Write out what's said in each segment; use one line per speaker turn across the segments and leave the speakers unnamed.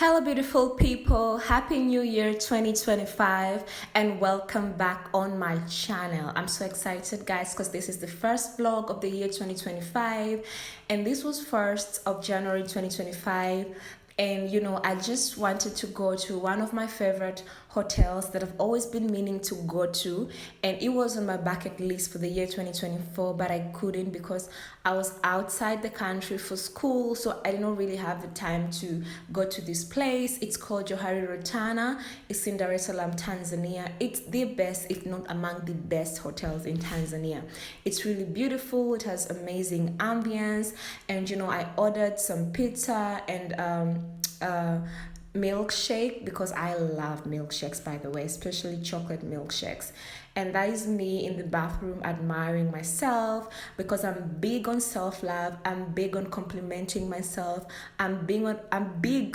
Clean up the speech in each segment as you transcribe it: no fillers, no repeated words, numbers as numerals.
Hello, beautiful people. Happy New Year 2025 and welcome back on my channel. I'm so excited, guys, because this is the first vlog of the year 2025 and this was 1st of January 2025. And I just wanted to go to one of my favorite hotels that I've always been meaning to go to, and it was on my bucket list for the year 2024, but I couldn't because I was outside the country for school, so I didn't really have the time to go to this place. It's called Johari Rotana. It's in Dar es Salaam, Tanzania. It's the best, if not among the best hotels in Tanzania. It's really beautiful. It has amazing ambience, and I ordered some pizza and milkshake because I love milkshakes, by the way, especially chocolate milkshakes. And that is me in the bathroom admiring myself because I'm big on self-love. I'm big on complimenting myself. I'm big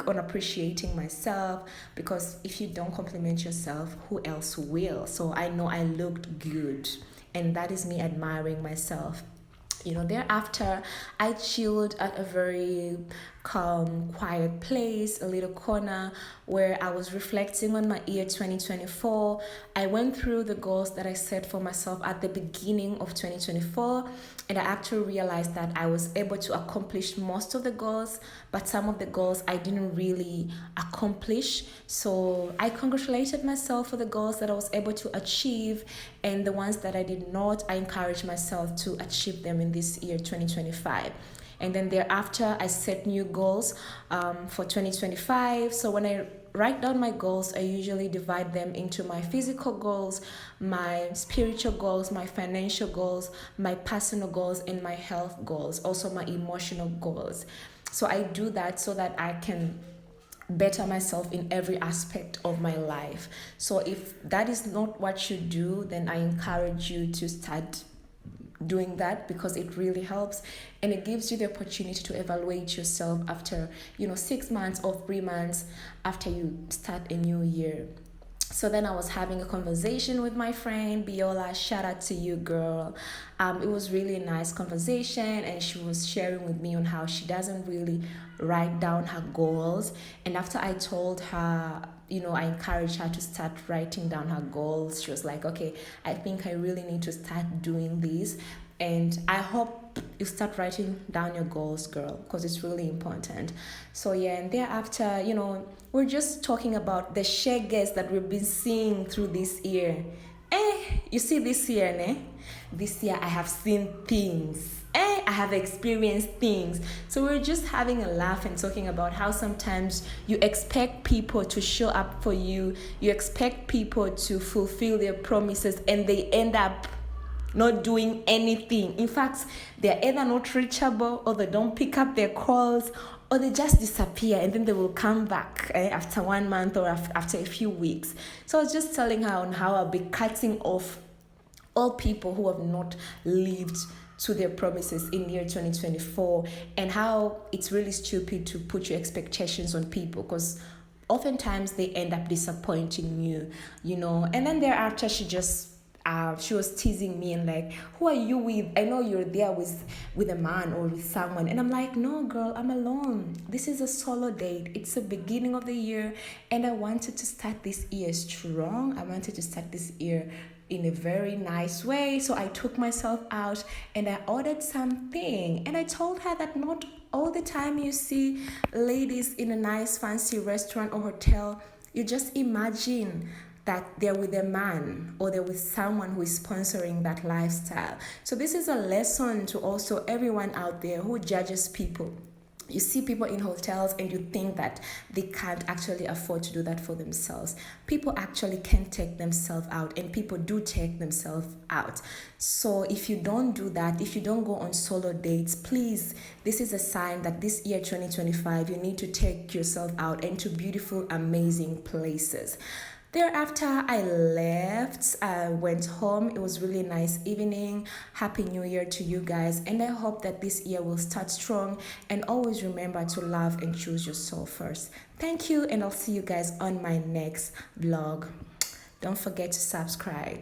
on appreciating myself, because if you don't compliment yourself, who else will? So I know I looked good, and that is me admiring myself. Thereafter, I chilled at a very calm, quiet place, a little corner where I was reflecting on my year 2024. I went through the goals that I set for myself at the beginning of 2024, and I actually realized that I was able to accomplish most of the goals, but some of the goals I didn't really accomplish. So I congratulated myself for the goals that I was able to achieve, and the ones that I did not, I encouraged myself to achieve them in this year 2025. And then thereafter, I set new goals for 2025. So when I write down my goals, I usually divide them into my physical goals, my spiritual goals, my financial goals, my personal goals, and my health goals, also my emotional goals. So I do that so that I can better myself in every aspect of my life. So if that is not what you do, then I encourage you to start doing that, because it really helps, and it gives you the opportunity to evaluate yourself after 6 months or 3 months after you start a new year. So then I was having a conversation with my friend Biola. Shout out to you, girl. It was really a nice conversation, and she was sharing with me on how she doesn't really write down her goals. And after I told her, I encouraged her to start writing down her goals, she was like, okay, I think I really need to start doing this. And I hope you start writing down your goals, girl, because it's really important. So yeah, and thereafter, we're just talking about the shaggers that we've been seeing through this year. You see, this year, ne? This year I have seen things. I have experienced things. So we're just having a laugh and talking about how sometimes you expect people to show up for you. You expect people to fulfill their promises, and they end up not doing anything. In fact, they're either not reachable, or they don't pick up their calls, or they just disappear, and then they will come back after 1 month or after a few weeks. So I was just telling her on how I'll be cutting off all people who have not lived to their promises in year 2024, and how it's really stupid to put your expectations on people, because oftentimes they end up disappointing you. And then thereafter, she was teasing me and like, who are you with? I know you're there with a man or with someone. And I'm like, no, girl, I'm alone. This is a solo date. It's the beginning of the year, and I wanted to start this year strong. I wanted to start this year in a very nice way. So I took myself out and I ordered something, and I told her that not all the time you see ladies in a nice fancy restaurant or hotel, you just imagine that they're with a man or they're with someone who is sponsoring that lifestyle. So this is a lesson to also everyone out there who judges people. You see people in hotels and you think that they can't actually afford to do that for themselves. People actually can take themselves out, and people do take themselves out. So if you don't do that, if you don't go on solo dates, please, this is a sign that this year 2025, you need to take yourself out into beautiful, amazing places. Thereafter, I left. I went home. It was really nice evening. Happy New Year to you guys. And I hope that this year will start strong. And always remember to love and choose yourself first. Thank you, and I'll see you guys on my next vlog. Don't forget to subscribe.